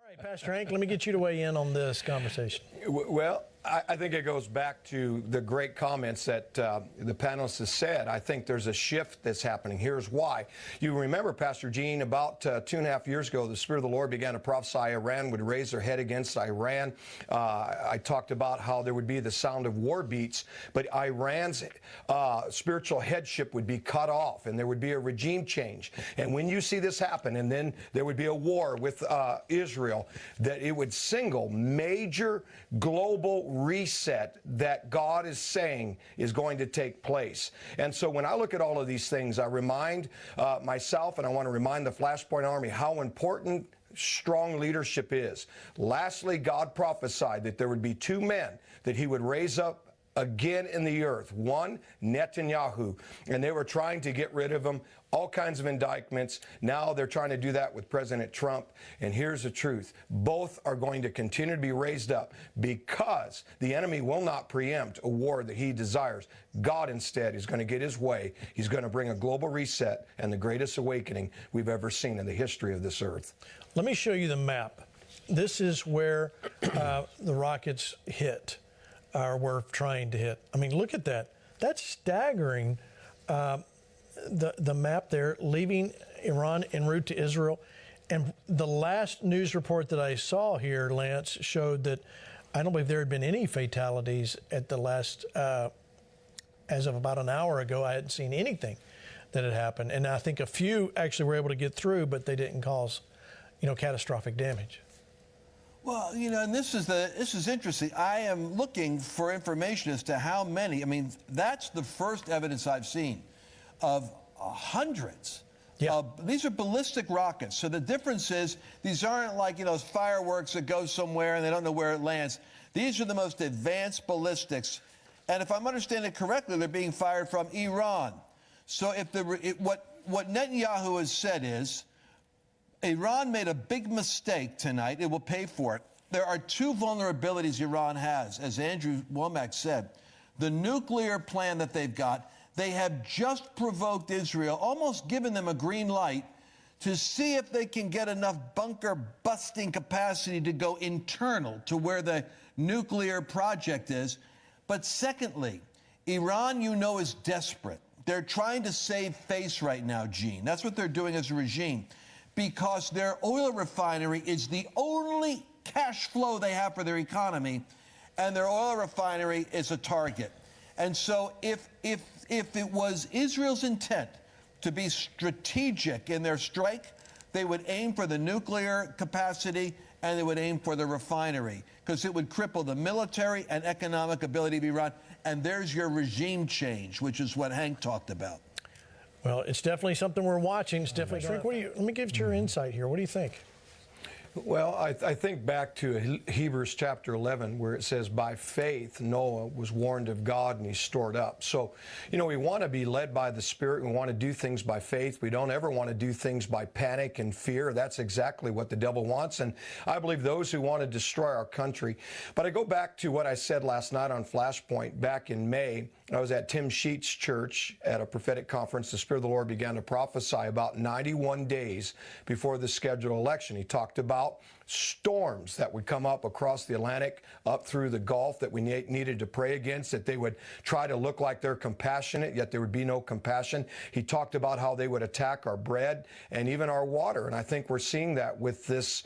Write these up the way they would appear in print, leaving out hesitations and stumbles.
All right, Pastor Hank, let me get you to weigh in on this conversation. Well, I think it goes back to the great comments that the panelists have said. I think there's a shift that's happening. Here's why. You remember, Pastor Gene, about 2.5 years ago, the Spirit of the Lord began to prophesy Iran would raise their head against Iran. I talked about how there would be the sound of war beats, but Iran's spiritual headship would be cut off, and there would be a regime change. And when you see this happen, and then there would be a war with Israel, that it would signal major global reset that God is saying is going to take place. And so when I look at all of these things, I remind myself, and I want to remind the Flashpoint Army how important strong leadership is. Lastly, God prophesied that there would be two men that he would raise up again in the earth. One, Netanyahu, and they were trying to get rid of him, all kinds of indictments. Now they're trying to do that with President Trump. And here's the truth. Both are going to continue to be raised up because the enemy will not preempt a war that he desires. God instead is going to get his way. He's going to bring a global reset and the greatest awakening we've ever seen in the history of this earth. Let me show you the map. This is where the rockets hit. We're trying to hit. I mean, look at that. That's staggering. The map there, leaving Iran en route to Israel. And the last news report that I saw here, Lance, showed that I don't believe there had been any fatalities at the last, as of about an hour ago. I hadn't seen anything that had happened. And I think a few actually were able to get through, but they didn't cause, catastrophic damage. Well, and this is interesting. I am looking for information as to how many. I mean, that's the first evidence I've seen of hundreds. Yeah. These are ballistic rockets. So the difference is these aren't like, fireworks that go somewhere and they don't know where it lands. These are the most advanced ballistics. And if I'm understanding correctly, they're being fired from Iran. So if what Netanyahu has said is, Iran made a big mistake tonight. It will pay for it. There are two vulnerabilities Iran has, as Andrew Womack said. The nuclear plan that they've got, they have just provoked Israel, almost given them a green light to see if they can get enough bunker busting capacity to go internal to where the nuclear project is. But secondly, Iran, is desperate. They're trying to save face right now, Gene. That's what they're doing as a regime, because their oil refinery is the only cash flow they have for their economy, and their oil refinery is a target. And so if it was Israel's intent to be strategic in their strike, they would aim for the nuclear capacity and they would aim for the refinery, because it would cripple the military and economic ability of Iran. And there's your regime change, which is what Hank talked about. Well, it's definitely something we're watching. It's definitely. Frank, let me give you your insight here. What do you think? Well, I think back to Hebrews chapter 11, where it says, by faith, Noah was warned of God and he stored up. So, we want to be led by the Spirit. We want to do things by faith. We don't ever want to do things by panic and fear. That's exactly what the devil wants. And I believe those who want to destroy our country. But I go back to what I said last night on Flashpoint back in May. I was at Tim Sheets' church at a prophetic conference. The Spirit of the Lord began to prophesy about 91 days before the scheduled election. He talked about storms that would come up across the Atlantic, up through the Gulf, that we needed to pray against, that they would try to look like they're compassionate, yet there would be no compassion. He talked about how they would attack our bread and even our water. And I think we're seeing that with this,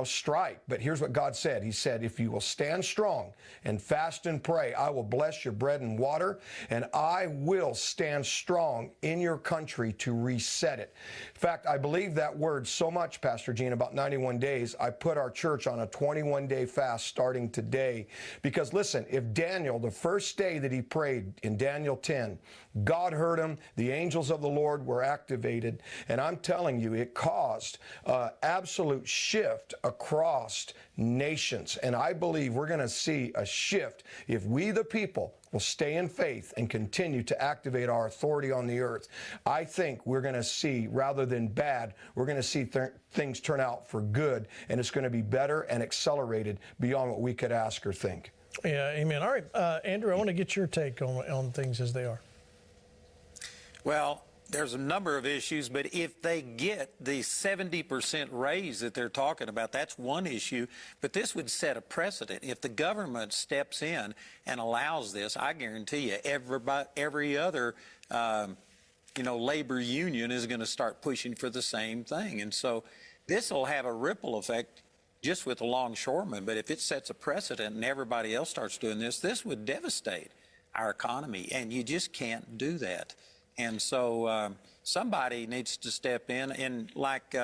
strike. But here's what God said. He said, if you will stand strong and fast and pray, I will bless your bread and water, and I will stand strong in your country to reset it. In fact, I believe that word so much, Pastor Gene, about 91 days, I put our church on a 21-day fast starting today. Because listen, if Daniel, the first day that he prayed in Daniel 10, God heard him, the angels of the Lord were activated, and I'm telling you, it caused an absolute shift across nations. And I believe we're going to see a shift if we, the people, will stay in faith and continue to activate our authority on the earth. I think we're going to see, rather than bad, we're going to see things turn out for good, and it's going to be better and accelerated beyond what we could ask or think. Yeah, amen. All right, Andrew, I want to get your take on things as they are. Well, There's a number of issues, but if they get the 70% raise that they're talking about, that's one issue. But this would set a precedent. If the government steps in and allows this, I guarantee you, every other labor union is going to start pushing for the same thing. And so this will have a ripple effect just with the longshoremen. But if it sets a precedent and everybody else starts doing this, this would devastate our economy. And you just can't do that. And so somebody needs to step in. And like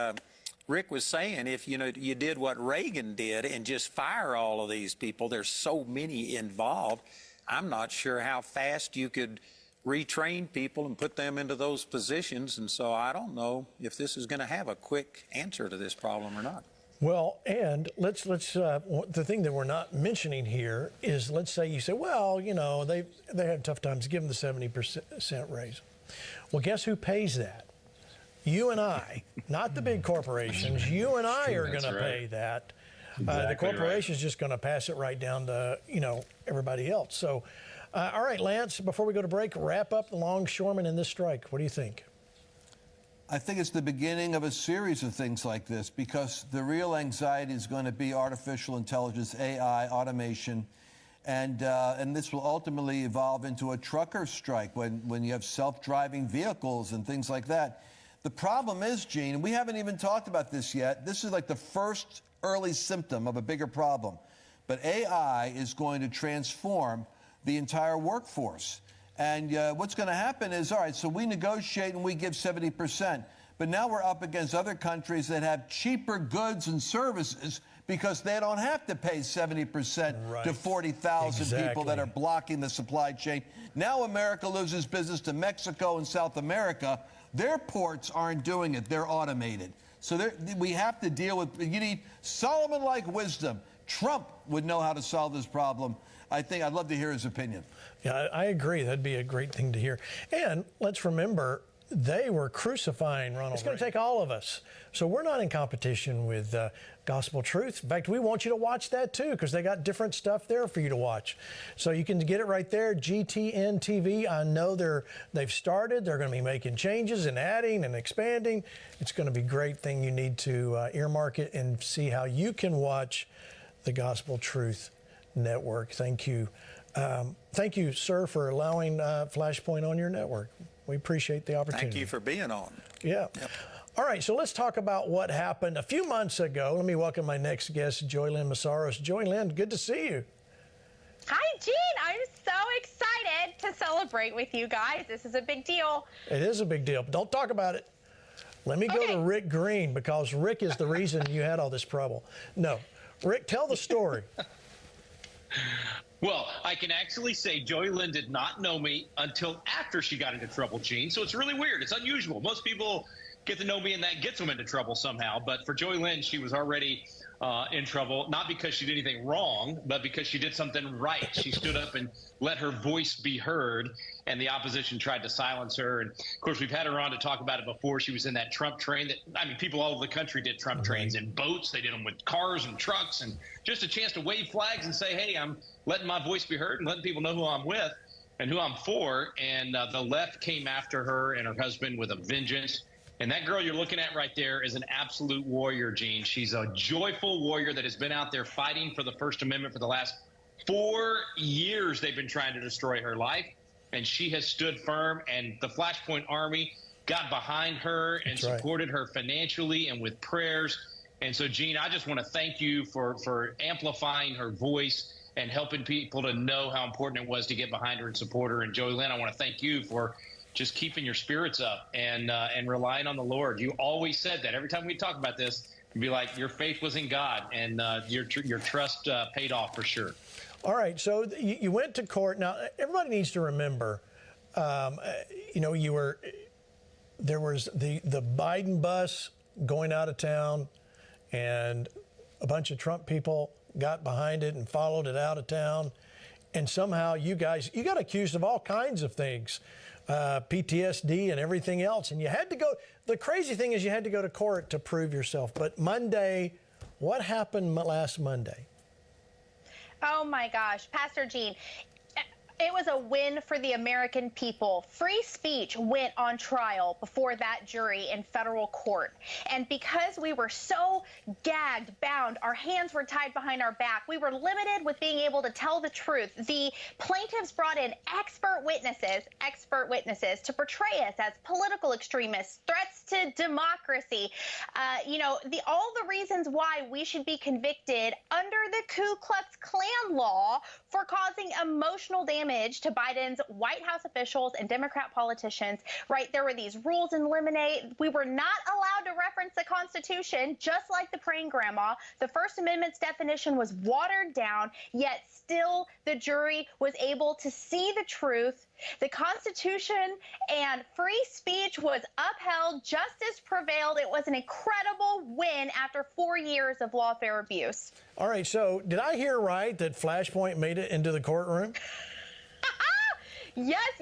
Rick was saying, if you did what Reagan did and just fire all of these people, there's so many involved, I'm not sure how fast you could retrain people and put them into those positions. And so I don't know if this is going to have a quick answer to this problem or not. Well, and let's the thing that we're not mentioning here is, let's say you say, well, they had tough times, give them the 70% raise. Well, guess who pays that? You and I, not the big corporations. You and I are going to pay that. The corporation's just going to pass it right down to, everybody else. So, all right, Lance, before we go to break, wrap up the longshoremen in this strike. What do you think? I think it's the beginning of a series of things like this, because the real anxiety is going to be artificial intelligence, AI, automation, and this will ultimately evolve into a trucker strike when you have self-driving vehicles and things like that. The problem is, Gene, we haven't even talked about this yet. This is like the first early symptom of a bigger problem. But AI is going to transform the entire workforce. And what's going to happen is, all right, so we negotiate and we give 70%. But now we're up against other countries that have cheaper goods and services because they don't have to pay 70% to 40,000 people that are blocking the supply chain. Now America loses business to Mexico and South America. Their ports aren't doing it. They're automated. So we have to deal with, you need Solomon-like wisdom. Trump would know how to solve this problem. I'd love to hear his opinion. Yeah, I agree. That'd be a great thing to hear. And let's remember, they were crucifying Ronald Reagan. It's going to take all of us. So we're not in competition with Gospel Truth. In fact, we want you to watch that too, because they got different stuff there for you to watch. So you can get it right there, GTN TV. I know they've started. They're going to be making changes and adding and expanding. It's going to be a great thing. You need to earmark it and see how you can watch the Gospel Truth Network. Thank you. Thank you, sir, for allowing Flashpoint on your network. We appreciate the opportunity. Thank you for being on. Yeah. Yep. All right, so let's talk about what happened a few months ago. Let me welcome my next guest, Joylyn Massaros. Joylyn, good to see you. Hi, Gene. I'm so excited to celebrate with you guys. This is a big deal. It is a big deal, but don't talk about it. Let me go to Rick Green, because Rick is the reason you had all this trouble. No. Rick, tell the story. Well, I can actually say Joylyn did not know me until after she got into trouble, Gene. So it's really weird. It's unusual. Most people get to know me and that gets them into trouble somehow. But for Joylyn, she was already in trouble, not because she did anything wrong, but because she did something right. She stood up and let her voice be heard, and the opposition tried to silence her. And, of course, we've had her on to talk about it before. She was in that Trump train. People all over the country did Trump trains in boats. They did them with cars and trucks, and just a chance to wave flags and say, hey, I'm letting my voice be heard and letting people know who I'm with and who I'm for. And the left came after her and her husband with a vengeance. And that girl you're looking at right there is an absolute warrior, Gene. She's a joyful warrior that has been out there fighting for the First Amendment for the last 4 years. They've been trying to destroy her life, and she has stood firm. And the Flashpoint Army got behind her and supported her financially and with prayers. And so, Gene, I just want to thank you for amplifying her voice and helping people to know how important it was to get behind her and support her. And Joylyn, I want to thank you for just keeping your spirits up and relying on the Lord. You always said that. Every time we talk about this, you'd be like, your faith was in God, and your trust paid off for sure. All right, so you went to court. Now, everybody needs to remember, there was the Biden bus going out of town, and a bunch of Trump people got behind it and followed it out of town. And somehow you got accused of all kinds of things, PTSD and everything else. And you had to go, the crazy thing is you had to go to court to prove yourself. But Monday, what happened last Monday? Oh my gosh, Pastor Gene. It was a win for the American people. Free speech went on trial before that jury in federal court. And because we were so gagged, bound, our hands were tied behind our back, we were limited with being able to tell the truth. The plaintiffs brought in expert witnesses to portray us as political extremists, threats to democracy. All the reasons why we should be convicted under the Ku Klux Klan law for causing emotional damage to Biden's White House officials and Democrat politicians, right? There were these rules in limine. We were not allowed to reference the Constitution, just like the praying grandma. The First Amendment's definition was watered down, yet still the jury was able to see the truth. The Constitution and free speech was upheld. Justice prevailed. It was an incredible win after 4 years of lawfare abuse. All right, so did I hear right that Flashpoint made it into the courtroom? Yes,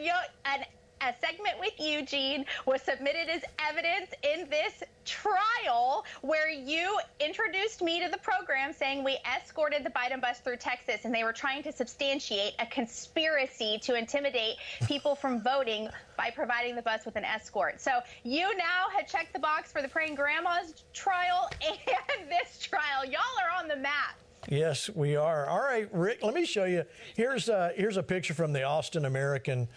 a segment with Eugene was submitted as evidence in this trial where you introduced me to the program saying we escorted the Biden bus through Texas and they were trying to substantiate a conspiracy to intimidate people from voting by providing the bus with an escort. So you now had checked the box for the praying grandma's trial and this trial. Y'all are on the map. Yes, we are. All right, Rick, let me show you. Here's a picture from the Austin American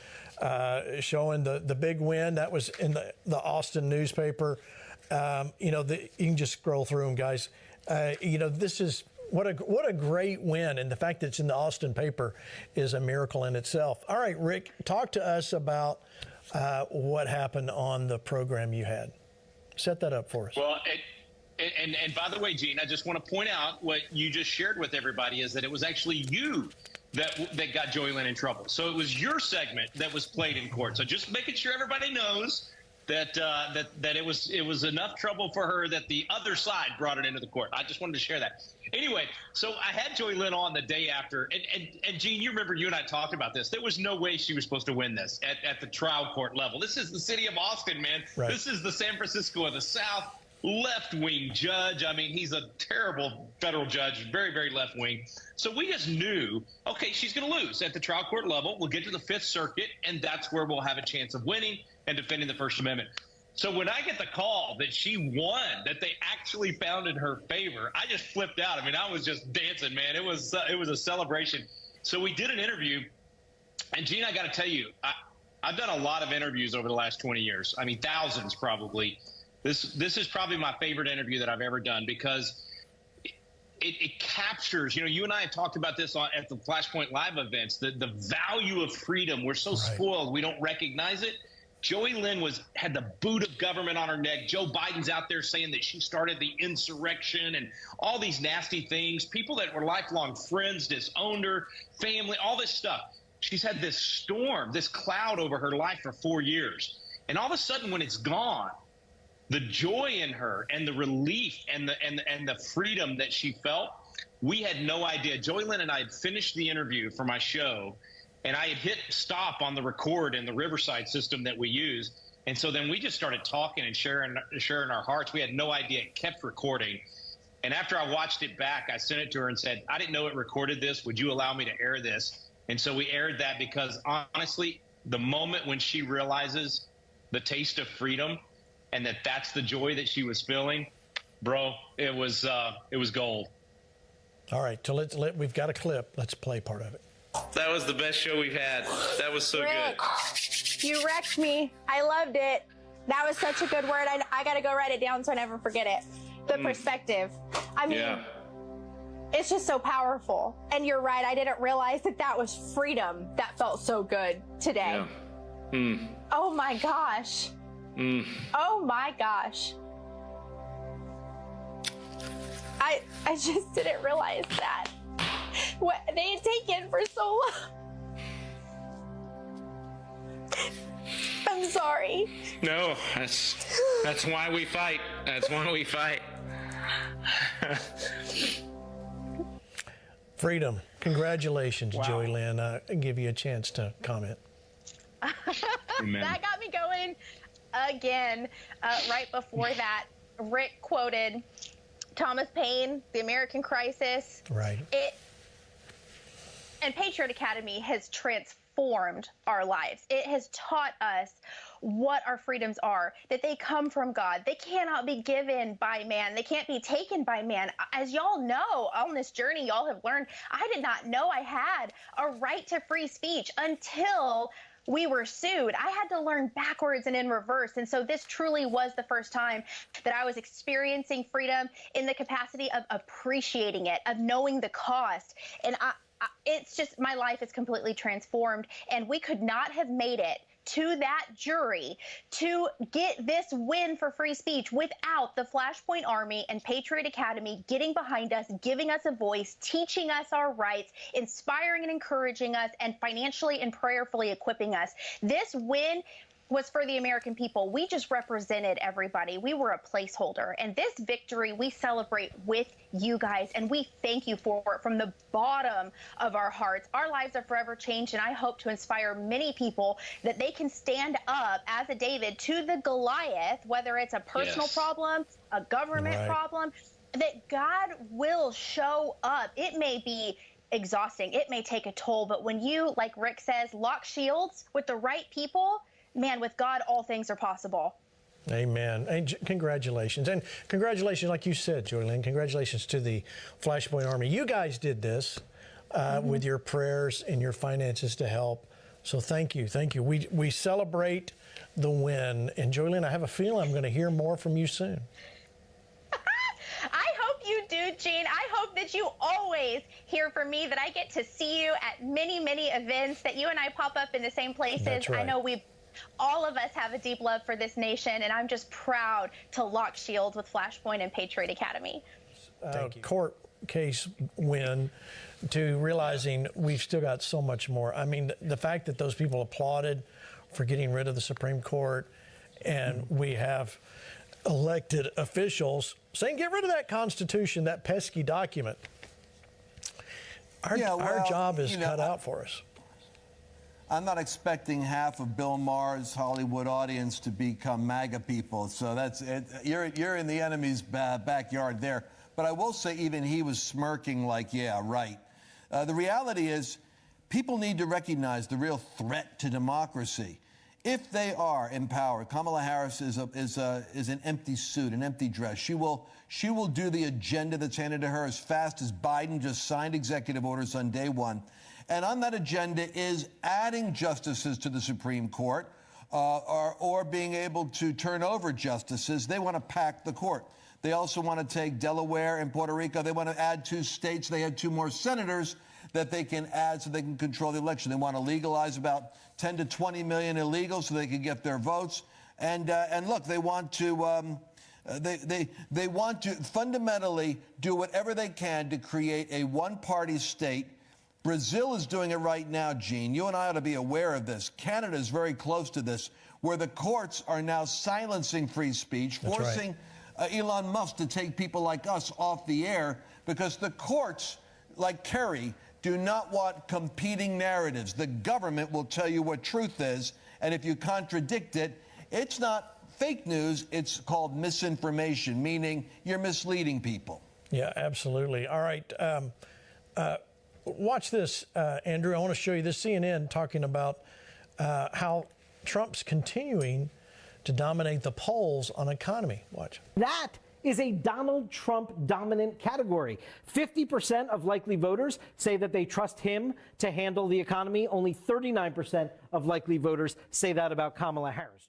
showing the big win. That was in the Austin newspaper. You can just scroll through them, guys. This is what a great win. And the fact that it's in the Austin paper is a miracle in itself. All right, Rick, talk to us about what happened on the program you had. Set that up for us. Well, and by the way, Gene, I just want to point out what you just shared with everybody is that it was actually you that got Joy Lynn in trouble. So it was your segment that was played in court. So just making sure everybody knows that it was enough trouble for her that the other side brought it into the court. I just wanted to share that. Anyway, so I had Joy Lynn on the day after, and Gene, you remember you and I talked about this. There was no way she was supposed to win this at the trial court level. This is the city of Austin, man. Right. This is the San Francisco of the South. Left-wing judge. I mean, he's a terrible federal judge, very, very left-wing. So we just knew, okay, she's going to lose at the trial court level. We'll get to the Fifth Circuit, and that's where we'll have a chance of winning and defending the First Amendment. So when I get the call that she won, that they actually found in her favor, I just flipped out. I mean, I was just dancing, man. It was a celebration. So we did an interview, and Gene, I got to tell you, I've done a lot of interviews over the last 20 years. I mean, thousands probably. This is probably my favorite interview that I've ever done because it captures, you and I have talked about this at the Flashpoint Live events, the value of freedom. We're so spoiled, we don't recognize it. Joy Lynn had the boot of government on her neck. Joe Biden's out there saying that she started the insurrection and all these nasty things. People that were lifelong friends disowned her, family, all this stuff. She's had this storm, this cloud over her life for 4 years. And all of a sudden when it's gone, the joy in her and the relief and the freedom that she felt, we had no idea. Joy Lynn and I had finished the interview for my show, and I had hit stop on the record in the Riverside system that we use. And so then we just started talking and sharing our hearts. We had no idea. It kept recording. And after I watched it back, I sent it to her and said, I didn't know it recorded this. Would you allow me to air this? And so we aired that because, honestly, the moment when she realizes the taste of freedom and that's the joy that she was feeling, bro, it was gold. All right, so we've got a clip. Let's play part of it. That was the best show we've had. That was so Rick, good. You wrecked me. I loved it. That was such a good word. I got to go write it down so I never forget it. The perspective. I mean, it's just so powerful. And you're right. I didn't realize that was freedom. That felt so good today. Yeah. Oh, my gosh. Oh, my gosh. I just didn't realize that. What they had taken for so long. I'm sorry. No, that's why we fight. That's why we fight. Freedom. Congratulations, Wow. Joy Lynn. I'll give you a chance to comment. That got me going again. Right before that, Rick quoted Thomas Paine, The American Crisis. Right. And Patriot Academy has transformed transformed our lives. It has taught us what our freedoms are, that they come from God. They cannot be given by man. They can't be taken by man. As y'all know, on this journey, y'all have learned, I did not know I had a right to free speech until we were sued. I had to learn backwards and in reverse. And so this truly was the first time that I was experiencing freedom in the capacity of appreciating it, of knowing the cost. And it's just, my life is completely transformed. And we could not have made it to that jury to get this win for free speech without the Flashpoint Army and Patriot Academy getting behind us, giving us a voice, teaching us our rights, inspiring and encouraging us, and financially and prayerfully equipping us. This win was for the American people. We just represented everybody. We were a placeholder. And this victory we celebrate with you guys, and we thank you for it from the bottom of our hearts. Our lives are forever changed, and I hope to inspire many people that they can stand up as a David to the Goliath, whether it's a personal problem, a government problem, that God will show up. It may be exhausting. It may take a toll, but when you, like Rick says, lock shields with the right people, man, with God, all things are possible. Amen. And congratulations. And congratulations, like you said, Joy Lynn, congratulations to the Flashpoint Army. You guys did this with your prayers and your finances to help. So thank you. Thank you. We celebrate the win. And Joy Lynn, I have a feeling I'm going to hear more from you soon. I hope you do, Gene. I hope that you always hear from me, that I get to see you at many, many events, that you and I pop up in the same places. That's right. I know all of us have a deep love for this nation, and I'm just proud to lock shields with Flashpoint and Patriot Academy. Court case win to realizing we've still got so much more. I mean, the fact that those people applauded for getting rid of the Supreme Court, and we have elected officials saying, get rid of that Constitution, that pesky document. Our job is cut out for us. I'm not expecting half of Bill Maher's Hollywood audience to become MAGA people, so that's it. You're in the enemy's backyard there. But I will say, even he was smirking like, yeah, right. The reality is, people need to recognize the real threat to democracy. If they are in power, Kamala Harris is an empty suit, an empty dress. She will do the agenda that's handed to her as fast as Biden just signed executive orders on day one. And on that agenda is adding justices to the Supreme Court or being able to turn over justices. They want to pack the court. They also want to take Delaware and Puerto Rico. They want to add 2 states. They had 2 more senators that they can add so they can control the election. They want to legalize about 10 to 20 million illegals so they can get their votes. And look, they want to they want to fundamentally do whatever they can to create a one-party state. Brazil is doing it right now, Gene. You and I ought to be aware of this. Canada is very close to this, where the courts are now silencing free speech, forcing Elon Musk to take people like us off the air because the courts, like Kerry, do not want competing narratives. The government will tell you what truth is, and if you contradict it, it's not fake news, it's called misinformation, meaning you're misleading people. Yeah, absolutely. All right. Watch this, Andrew. I want to show you this. CNN talking about how Trump's continuing to dominate the polls on economy. Watch. That is a Donald Trump dominant category. 50% of likely voters say that they trust him to handle the economy. Only 39% of likely voters say that about Kamala Harris.